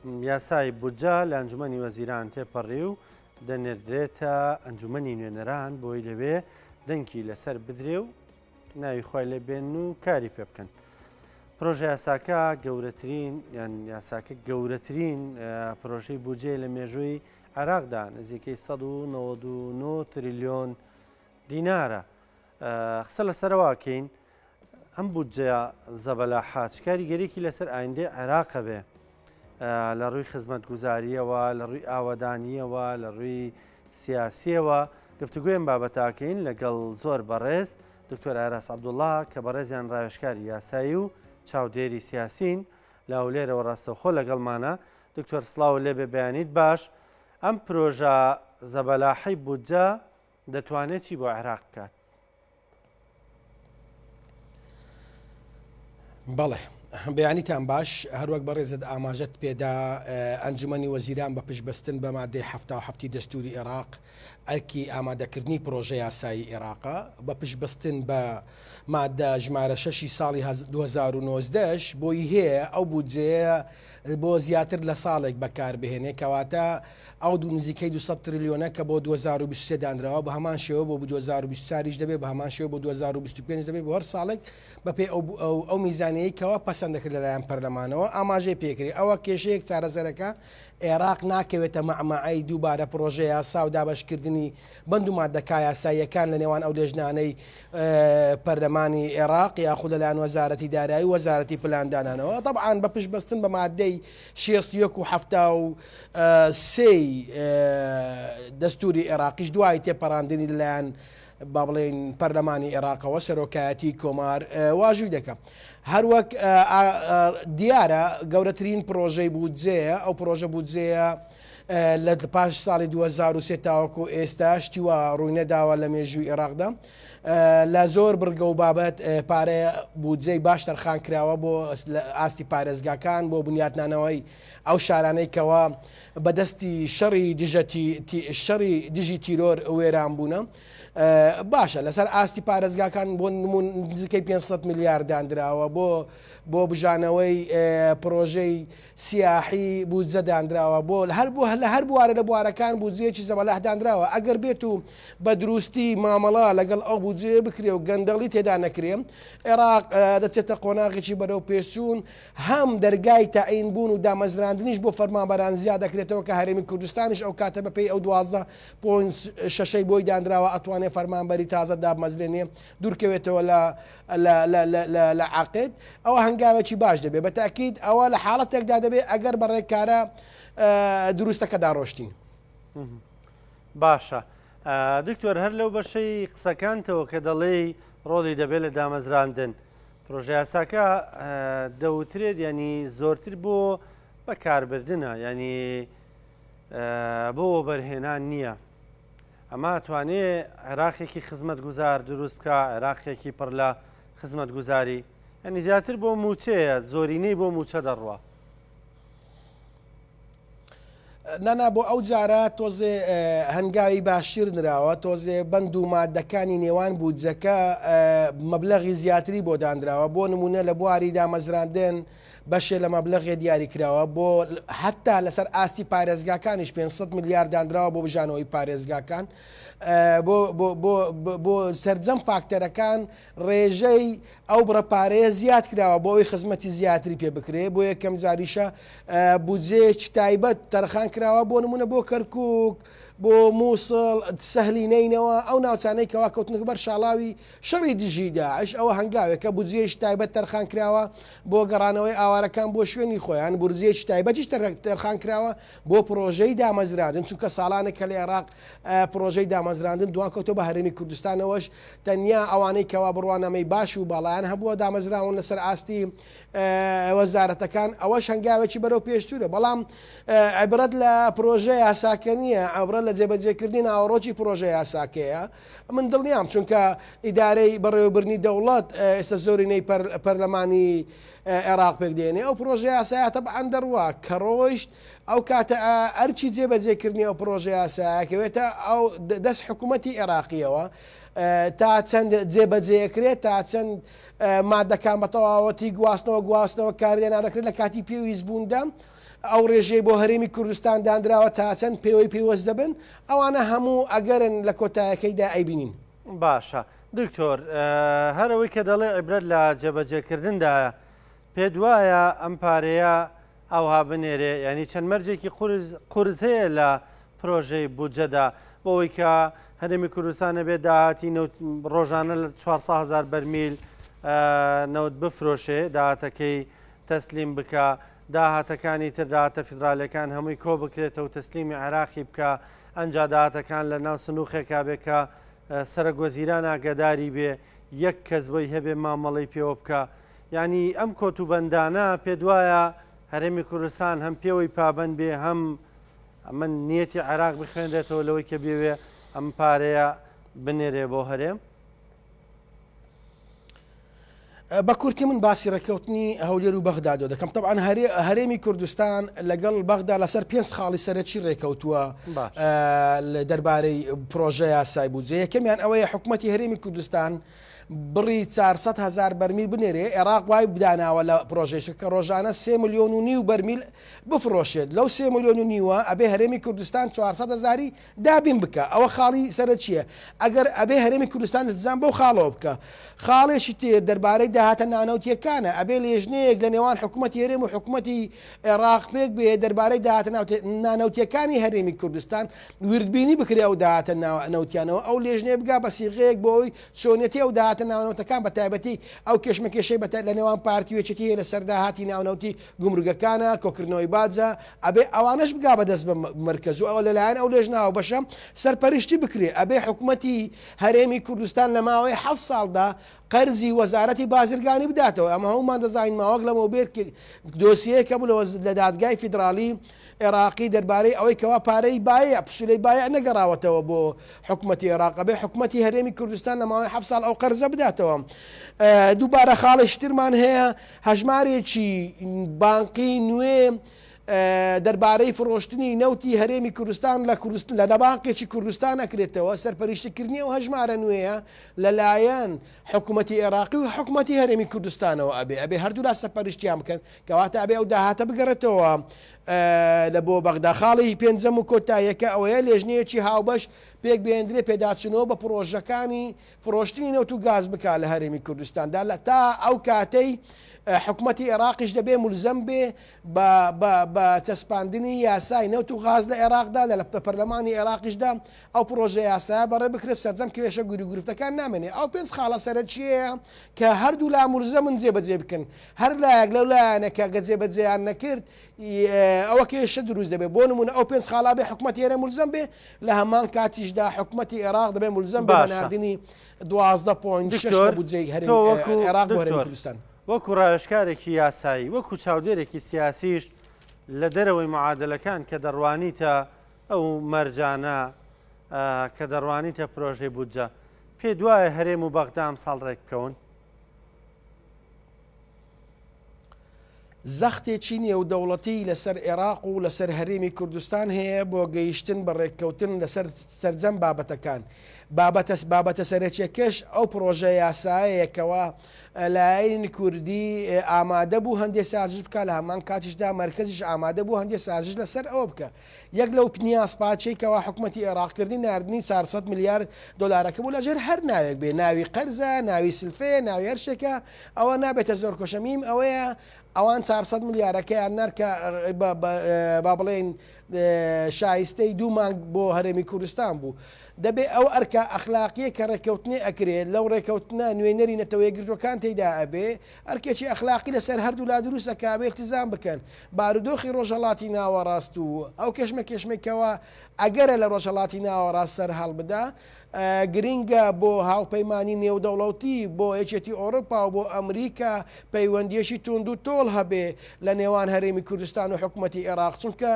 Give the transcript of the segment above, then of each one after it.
یاسای بودجە لە ئەنجومەنی وەزیران تێپەڕی و دەنێردرێتە ئەنجومەنی نوێنەران بۆی لەوێ دەنگی لەسەر بدرێ و ناوی خۆی لێ بێن و کاری پێ بکەن. پرۆژە یاساکە گەورەترین یان یاساکە گەورەترین پرۆژەی بودجێ لە مێژووی عێراقدا نزیکەی 199 تریلیۆن دینارە. قسە لەسەرەوەکەین ئەم بودجەیە زەبەلاحات کاریگەریەکی لەسەر ئایندەی عێراقە بێ لە ڕووی خزمەتگوزاریەوە، لە ڕووی ئاوەدانیەوە، لە ڕووی سیاسیەوە گفتوگوێم بابەتاکەین لەگەڵ زۆر بەڕێز دکتۆر ئاراس عەبدوڵڵا کە بەڕێزیان ڕاوێژکاری یاسایی و چاودێری سیاسین لاولێرەوە ڕاستەوخۆ لەگەڵمانە. دکتۆر سڵاو لێ بێ بەیانیت باش ئەم پرۆژە زەبەلاحەی بودجە دەتوانێت چی بۆ عێراق بکات؟ بەڵێ بەیانیتان باش هەروەک بەڕێزت ئاماژەت پێدا ئەنجومەنی وەزیران بە پشتبەستن بە مادەی 77 دەستوری عێراق ئەرکی ئامادەکردنی پرۆژە یاسایی عێراقە بە پشتبەستن بە مادە ژمارە 6 ساڵی 2019 بۆی هەیە ئەو بودجەیە بۆ زیاتر لە ساڵێک بەکاربهێنێ کەواتە ئەو نزیکەی 200 تریلیۆنە کە بۆ 2023 دانراوە بە هەمان شێوە بۆ 2024 دەبێت بە هەمان شێوە بۆ 2025 دەبێت بۆ هەر ساڵێک بەپێ ئەو میزانەیە کەەوە پەسەندەکرد لەلایەن پەرلەمانەوە ئاماژەی پێکری ئەوە کێشەیەک چارەسەرەکە عێراق ناکەوێتە مەعمەعەی دووبارە پرۆژە یاسا و دابەشکردنی بەند و مادەکە یاساییەکان لە نێوان ئەو لێژنانەی پەرلەمانی عێراق یاخود لەلایەن وەزارەتی دارایی وەزارەتی پلاندانانەوە طبعاً بە پشتبەستن بە مادەی 61 دەستوری عێراقیش دوای تێپەڕاندنی لەلایەن با بڵێن پەرلەمانی عێراقەوە سەرۆکایەتی کۆمار واژووی دەکەم. هەروەک دیارە گەورەترین پرۆژەی بودجەیە ئەو پرۆژە بودجەیە لە پاش ساڵی 2023 تاوەکو ئێستا شتیوە ڕووینەداوە لە مێژووی عێراقدا لە زۆر بڕگە و بابەت پارەیە بودجەی باش تەرخان کراوە بۆ ئاستی پارێزگاکان بۆ بنیاتنانەوەی ئەو شارانەی کەوە بەدەستی شەڕی دژی تیرۆر وێران بوونە. باشە لەسەر ئاستی پارێزگاکان بۆ نمون نزیکەی 500 میلیارد دانراوە بۆ بژانەوەی پرۆژەی سیاحی بودجە دانراوە بۆ هەر بوارە لە بوارەکان بودجەیەکی زەبەلاح دانراوە ئەگەر بێت و بە دروستی مامەڵە لەگەڵ ئەو بودجێ بکرێ و گەندەڵی تێدا نەکرێ عێراق دەچێتە قۆناغێکی بەرەو پێچوون هەم دەرگای تەعین بوون و دامەزراندنیش بۆ فەرمانبەران زیاد دەکرێتەوە کە هەرێمی کوردستانیش ئەو کاتە بەپێی ئەو 12.6 بۆی دانراوە ئەتوانێت فەرمانبەری تازە دامەزرێنێ دوورکەوێتەوە لە عاقد ئەوە هەنگاوێکی باش دەبێت بە تاکید ئەوە لە حاڵەتێکدا دەبێت ئەگەر بەڕێکارە دروستەکە داڕۆشتین. باشە دکتۆر هەر لەو بەشەی قسەکانتەوە کە دەڵێ ڕۆڵی دەبێت لە دامەزراندن پرۆژە یاساکە دەوترێت ینی زۆرتر بۆ بەکاربردنە ینی بۆ بەرهێنان نییە. ئەمە توانێت عێراقێکی خزمەتگوزار دروست بکە عێراقێکی پڕ لە خزمەتگوزاری ینی زیاتر بۆ موچەیە زۆرینەی بۆ موچە دەڕوە. نانا بۆ ئەو جارە تۆزێ هەنگاوی باشتر نراوە تۆزێ بەند و مادەکانی نێوان بودجەکە مەبلەغی زیاتری بۆ دانراوە بۆ نمونە لە بواری دامەزراندن بەشێ لە مەبلەغێ دیاری کراوە بۆ حتا لەسەر ئاستی پارێزگاکانیش 500 میلیارد دانراوە بۆ بژانەوەی پارێزگاکان بۆ سەرجەم فاکتەرەکان ڕێژەی ئەو بڕەپارەیە زیاد کراوە بۆ ئەوی خزمەتی زیاتری پێ بکرێ بۆ یەکەم جاریشە بودجەیەکی تایبەت تەرخان کراوە بۆ نمونە بۆ کەرکووک بۆ مووسڵ سەهلینەینەوە ئەو ناوچانەی کەوا کەوتنەکە بەر شاڵاوی شەڕی دژی داعش ئەوە هەنگاوێکە بودجەیەکی تایبەت تەرخان کراوە بۆ گەڕانەوەی ئاوارەکان بۆ شوێنی خۆیان بودجەیەکی تایبەتیش تەرخان کراوە بۆ پرۆژەی دامەزراندن چونکە ساڵانێک کە لە عێراق پرۆژەی دامەزراندن دوان کەوتۆ بە هەرێمی کوردستانەوەش تەنیا ئەوانەی کەوا بڕوانەمەی باش و باڵیان هەبووە دامەزراون لەسەر ئاستی وەزارەتەکان ئەوەش هەنگاوێکی بەرەو پێشتورە بەڵام عیبرەت لە پرۆژە یاساکە نییە عیبرەت لە جێبەجێکردنی ناوەڕۆکی پرۆژە یاساکەیە من دڵنیام چونکە ئیدارەی بەڕێوەبردنی دەوڵەت ئێستا زۆرینەی پەرلەمانی عێراق پێک دێنێ ئەو پرۆژە یاسایە تەبعەن دەڕوا کە ڕۆیشت ئەو کاتە ئەرچی جێبەجێکردنی ئەو پرۆژە یاسایەکەوێتە ئەو دەست حکوومەتی عێراقیەوە تا چەند جێبەجێکرێت تا چەند مادەکان بە تەواوەتی گواستنەوە کارێ نادەکرێت لە کاتی پێویست بووندا ئەو ڕێژەی بۆ هەرێمی کوردستان دانراوە تا چەند پێوەی پێوەست دەبن ئەوانە هەموو ئەگەرن لە کۆتایەکەیدا ئەیبینین. باشە دکتۆر هەرەوەی کە دەڵێ عیبرەت لە جێبەجێکردندایە پێ دوایە ئەم پارەیە ئەوها بنێرێ ینی چەند مەرجێکی قورس هەیە لە پرۆژەی بودجەدا بۆەوەی کە هەرێمی کوردستانە بێ داهاتی ڕۆژانە لە 400,000 بەرمیل نەوت بفرۆشێ داهاتەکەی تەسلیم بکە داهاتەکانی تر داهاتە فیدراالەکان هەمووی کۆ بکرێتەوە و تەسلیمی عێراقی بکە ئەنجا داهاتەکان لە ناو سنووخێکا بێ کە سەرۆکوەزیران ئاگاداری بێ یەک کەس بۆی هەبێ مامەڵی پێوە بکە ینی ئەم کۆتوبەندانە پێ دوایە هەرێمی کوردستان هەم پێوەی پابند بێ هەم ئەمە نیەتی عێراق بخوێنرێتەوە لەوەی کە بێوێ ئەم پارەیە بنێرێ بۆ هەرێم. بە کورتی من باسی ڕێککەوتنی هەولێر و بەغدادۆ دەکەم طبعاً هەرێمی کوردستان لەگەڵ بەغدا لەسەر 5 خاڵی سەرەکی ڕێککەوتووە دەربارەی پرۆژە یاسای بودجێ. یەکەمیان ئەوەیە حکوومەتی هەرێمی کوردستان بڕی 400,000 بەرمیل بنێرێ عێراق وای بداناوە لە پرۆژێش کە ڕۆژانە 3.5 ملیۆن بەرمیل بفرۆشێت لەو 3.5 ملیۆن ئەبێ هەرێمی کوردستان 400,000 دابین بکە ئەوە خاڵی سەرچیە ئەگەر ئەبێ هەرێمی کوردستان دزان بەو خاڵەوە بکە. خاڵێکی تێر دەربارەی داهاتە نانەوتیەکانە ئەبێ لێژنەیەک لە نێوان حکوومەتی هەرێم و حکوومەتی عێراق پێک بێ دەربارەی داهاتە نانەوتیەکانی هەرێمی کوردستان وردبینی بکرێ ئەو داهاتە ناوتیانەوە ئەو لێژنەیە بگا بە سیغەیەک بۆی چۆنێتی ئەو داهاتە ناونەوتەکان بە تایبەتی ئەو کێشمەکێشەی لە نێوان پارتیوێچێتی لە سەر داهاتی ناونەوتی گومرگەکانە کۆکردنەوەی باجە ئەبێ ئەوانش بگا بەدەست بە مرکز و ئەوە لەلایەن ئەو لێژناوە بەشەم سەرپەرشتی بکرێ ئەبێ حکوومەتی هەرێمی کوردستان لە ماوەی 7 ساڵدا قەرزی وەزارەتی بازرگانی بداتەوە. ئەمە هەمومان دەزانین ماوەک لەمەوە بێت دۆسیەیەکە بوو لە دادگای فیدراالی عێراقی دەربارەی ئەوەی کەوا پارەی باە پسولەی باە نەگەڕاوەتەوە بۆ حکوومەتی عێراق بێ حکوومەتی هەرێمی کوردستان لە ماوەی 7 ساڵ ئەو قەرزە بداتەوە. دووبارە خاڵشترمان هەیە هەژمارێکی بانقی نوێ دەربارەی فرۆشتنی نەوتی هەرێمی کوردستان لە نەبانقێکی کوردستان ئەکرێتەوە سەرپەرشتیکردنی و هەژمارە نوێیە لەلایەن حکوومەتی عێراقی و حکوومەتی هەرێمی کوردستانەوە ئەبێ هەردوو لا سەرپەرشتیان بکەن کەواتە ئەبێ ئەو داهاتە بگەڕێتەوە لە بۆ بەغدا. خاڵی پێنجەم و کۆتاییەکە ئەوەیە لێژنەیەکی هاوبەش پێک بێندرێ پێداچنەوە بە پرۆژەکانی فرۆشتنی نەوت و گاز بک لە هەرێمی کوردستاندا تا ئەو کاتەی حکوومەتی عێراقیش دەبێ مولزەم بێ بە چەسپاندنی یاسای نەوت و غاز لە عێراقدا لە پەرلەمانی عێراقیشدا ئەو پرۆژە یاسایە بەڕێ بکرێت سەرجەم کێشە گوروگرفتەکان نامێنێ. ئەو 5 خاڵە سەرچیەیە کە هەردوو لا مولزەمن جێبەجێ بکەن هەر لایەک لەو لایەنەکە گە جێبەجێیان نەکرد ئەوە کێشە دروست دەبێت. بۆ نمونە ئەو 5 خاڵا بێ حکوومەتی هەرێم مولزەم بێ لە هەمان کاتیشدا حکوومەتی عێراق دەبێ مولزەم بێ بە ناردنی 12.6 بودجەی عێراق بۆ هەرێمی کوردستان. وەکو ڕایشکارێکی یاسایی وەکو چاودێرێکی سیاسیش لە دەرەوەی معادلەکان کە دەڕوانیتە ئەو مەرجانە کە دەڕوانیتە پرۆژەی بودجە پێ دوایە هەرێم و بەغدا ئەمساڵ ڕێککەون زەختێکی نێودەوڵەتی لەسەر عێراق و لەسەر هەرێمی کوردستان هەیە بۆ گەیشتن بە ڕێککەوتن لەسەر سەرجەم بابەتەکان. بابەتە سەرەکیەکەش ئەو پرۆژە یاسایەکەوە لایەنی کوردی ئامادە بوو هەندێک سازش بکە لە هەمان کاتیشدا مرکزیش ئامادە بوو هەندێک سازش لەسەر ئەوە بکە. یەک لەو پنیاسپاچێکەوە حکوومەتی عێراقکردنی نردنی 400 میلیارد دلارەکە بوو لەژێر هەر ناوێک بێ ناوی قەرزە ناوی سلفێ ناوی هەر شتێکە ئەوە نابێتە زۆر کۆشەمیم ئەوەیە ئەوان 400 میلیارەکەیان نەرکە با بڵێن شایستەی 2 مانگ بۆ هەرێمی کوردستان بوو. دەبێ ئەو ئەرکە ئەخلاقیە کە ڕێککەوتنی ئەکرێت لەو ڕێککەوتنە نوێنەری نەتەوەی گردوەکان تێدا ئەبێ ئەرکێکی ئەخلاقی لەسەر هەردوو لا دروستەکە بێ التزام بکەن. بارودۆخی ڕۆژهەڵاتی ناوەڕاست و ئەو کێشمێکەوە ئەگەرە لە ڕۆژهەڵاتی ناوەڕاست سەر هەڵبدا گرینگە بۆ هاوپەیمانی نێودەوڵەتی بۆ یەکێتی ئۆروپا و بۆ ئەمریکا پەیوەندیەشی تونند و تۆڵ هەبێ لە نێوان هەرێمی کوردستان و حکوومەتی عێراق چونکە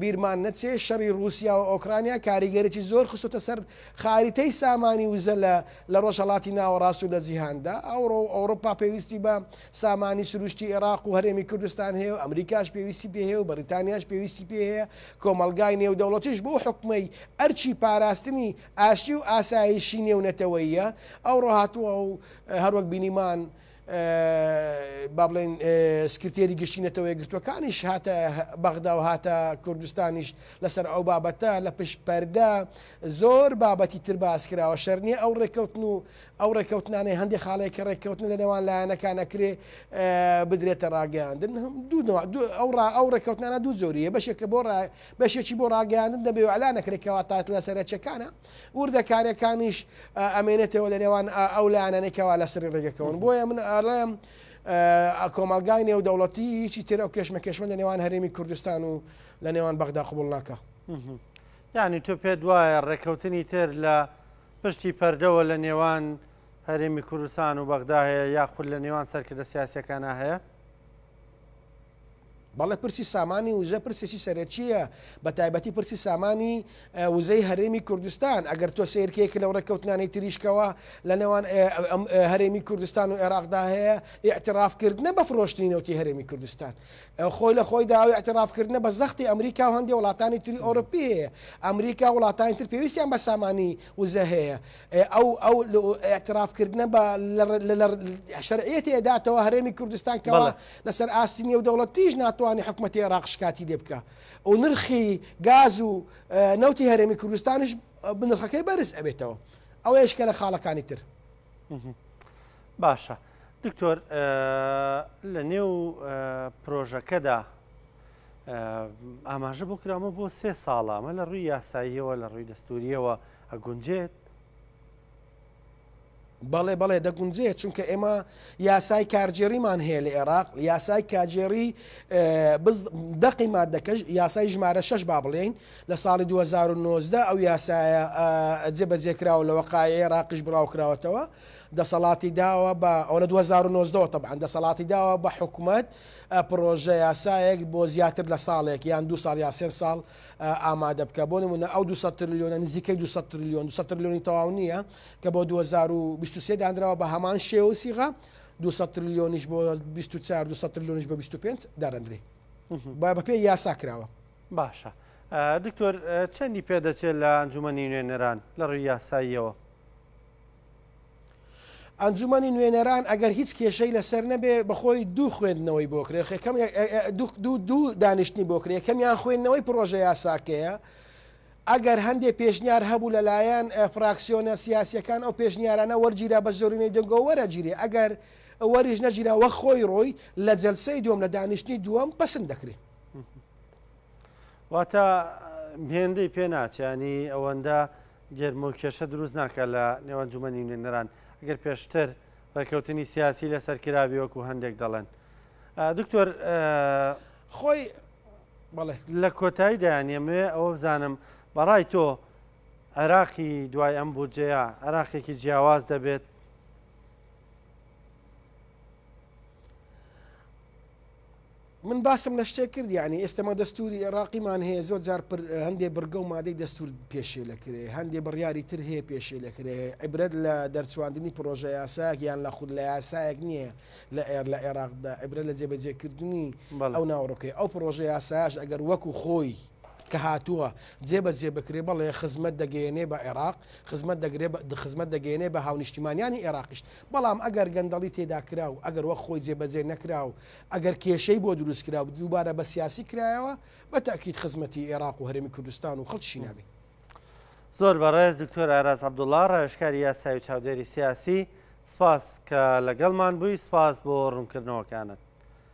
بیرمان نەچێ شەڕی رووسیا و ئۆکرانیا کاریگەرێکی زۆر خستۆتە سەر خاریتەی سامانی وزە لە ڕۆژهەڵاتی ناوەڕاست و لە جیهاندا ئەوروپا پێویستی بە سامانی سروشتی عێراق و هەرێمی کوردستان هەیە و ئەمریکاش پێویستی پێ هەیە و بەریتانیاش پێویستی پێ هەیە کۆمەلگای نێودەوڵەتیش بۆ حکومەی ئەرچی پاراستنی ئاشتی و ئاسایشی نێونەتەوەیە ئەو ڕۆهاتووە و هەروەک بینیمان با بڵێن سکرتێری گشتینەتەوە یەکگرتوەکانیش هاتە بەغدا و هاتە کوردستانیش لەسەر ئەو بابەتە لە پشت پەردە زۆر بابەتی تر باس کراوە شەر نییە ئەو ڕێککەوتن و ئەو ڕێککەوتنانەی هەندێک خاڵێکی ڕێککەوتن لە نێوان لایەنەکانەکرێ بدرێتە ڕاگەاندن ئەو ڕێککەوتنانە دوو جۆریە بەشێکی بۆ ڕاگەاندن دەبێ و ئەلا نەکرێکەوە تات لە سەرچەکانە وردەکارەکانیش ئەمێنێتەوە لە نێوان ئەو لایەنەکەوا لە سەر ڕێگەکەون بۆیە من ئەڵێم کۆمەلگای نێودەوڵەتی هیچی تر ئەو کێشمە لە نێوان هەرێمی کوردستان و لە نێوان بەغدا قبوڵ ناکە. یعنی تۆ پێت وایە ڕێکەوتنی تر لە پشتی پەردەوە لە نێوان هەرێمی کوردستان و بەغدا هەیە یاخود لە نێوان سەرکردە سیاسیەکانە هەیە؟ بەڵێ پرسی سامانی وزە پرسێکی سەرەکیە بە تایبەتی پرسی سامانی وزەی هەرێمی کوردستان ئەگەر تۆ سیرکێک لەو ڕێککەوتنانی تریشکەوە لە نێوان هەرێمی کوردستان و عێراقدا هەیە ئیعترافکردنە بە فرۆشتنی نەوتی هەرێمی کوردستان خۆی لە خۆی داوای ئەعترافکردنە بە زەختی ئەمریکا و هەندێک وڵاتانی تری ئەوروپی هەیە ئەمریکا وڵاتانی تر پێویستیان بە سامانی وزە هەیە ئەو ئاعترافکردنە بە شەرعیەتی ئەداتەوە هەرێمی کوردستان کەەوە لەسەر ئاستی نێودەوڵەتیش ناتوانانی حکوومەتی عێراق شکاتی لێ بکە و نرخی گاز و نەوتی هەرێمی کوردستانش بنرخەکەی بەرز ئەبێتەوە ئەو هێشکە لە خاڵەکانی تر. باشە دکتۆر لە نێو پرۆژەکەدا ئاماژە بۆ کرامە بۆ 3 ساڵە ئەمە لە ڕووی یاساییەوە لە ڕووی دەستوریەوە ئەگونجێت؟ بەڵێ دەگونجێت چونکە ئێمە یاسای کارجێریمان هەیە لە عێراق یاسای کارجێری دەقی مادەکەش یاسای ژمارە 6 با بڵێن لە ساڵی 2019 ئەو یاسایە جێبەجێکراوە لە وەقایع عێراقیش بڵاوکراوەتەوە دەسەڵاتی داوە بە ئەو لە 2019 طبعا دەسەڵاتی داوە بە حکوومەت پرۆژە یاسایەک بۆ زیاتر لە ساڵێک یان 2 ساڵ یا 3 ساڵ ئامادە بکە بۆ نمونە ئەو 200 تریلیۆنە نزیکەی 200 تریلیۆنی تەواو نییە کە بۆ 2023 دانراوە بە هەمان شێوە سیغا 200 تریلیۆنیش بۆ 24 200 تریلیۆنیش بە 25 دارەندرێ بە پێی یاسا کراوە. باشە دکتۆر چەندی پێدەچێت لە ئەنجومەنی نوێنەران لە ڕووی یاساییەوە؟ ئەنجومەنی نوێنەران ئەگەر هیچ کێشەی لەسەر نەبێ بەخۆی دوو خوێندنەوەی بۆکرێ دوو دانیشتنی بۆکرێ یەکەمیان خوێندنەوەی پرۆژە یاساکەیە ئەگەر هەندێک پێشنیار هەبوو لەلایەن فراکسیۆنە سیاسیەکان ئەو پێشنیارانە وەرگیرا بە زۆرینەی دەنگۆ وەرەگیرێ ئەگەر وەریش نەگیرا وە خۆی ڕۆی لە جەلسەی دووەم لە دانیشتنی دووەم پەسەند دەکرێت. واتە هێندەی پێ ناچانی ئەوەندە گەرمە و کێشە دروست ناکە لە نێوان ئەنجومەنی نوێنەران ئەگەر پێشتر ڕێکەوتنی سیاسی لەسەر کرابی وەکو هەندێک دەڵێن. دکتۆر خۆی بەڵێ لە کۆتایی دایانێمێ ئەوە بزانم بەڕای تۆ عێراقی دوای ئەم بودجەیە عێراقێکی جیاواز دەبێت؟ من باسم لە شتێک کرد یعنی ئێستەمە دەستوری عێراقیمان هەیە زۆر جار هەندێک بڕگە و مادەی دەستور پێشێ لەکرێ هەندێک بڕیاری تر هەیە پێشێ لەکرێ عیبرەت لە دەرچواندنی پرۆژە یاسایەک یان لە خود لە یاسایەک نییە لە عێراقدا عیبرەت لە جێبەجێکردنی ئەو ناوڕۆکەی ئەو پرۆژە یاسایش ئەگەر وەکو خۆی کە هاتووە جێبەجێ بکرێ بەڵێ خزمەت دەگەیەنێ بە عێراق خزمەت دەگەیەنێ بە هاونیشتیمانیانی عێراقیش بەڵام ئەگەر گەندەڵی تێدا کرا و ئەگەر وەک خۆی جێبەجێ نەکرا و ئەگەر کێشەی بۆ دروست کرا و دووبارە بە سیاسی کرایەوە بە تاکید خزمەتی عێراق و هەرێمی کوردستان و خەڵکیشی نابێ. زۆر بەڕێز دکتۆر ئاراز عەبدوڵڵا ڕێژکاری یاسایی و چاودێری سیاسی سپاس کە لەگەڵمان بووی سپاس بۆ ڕوونکردنەوەکانت.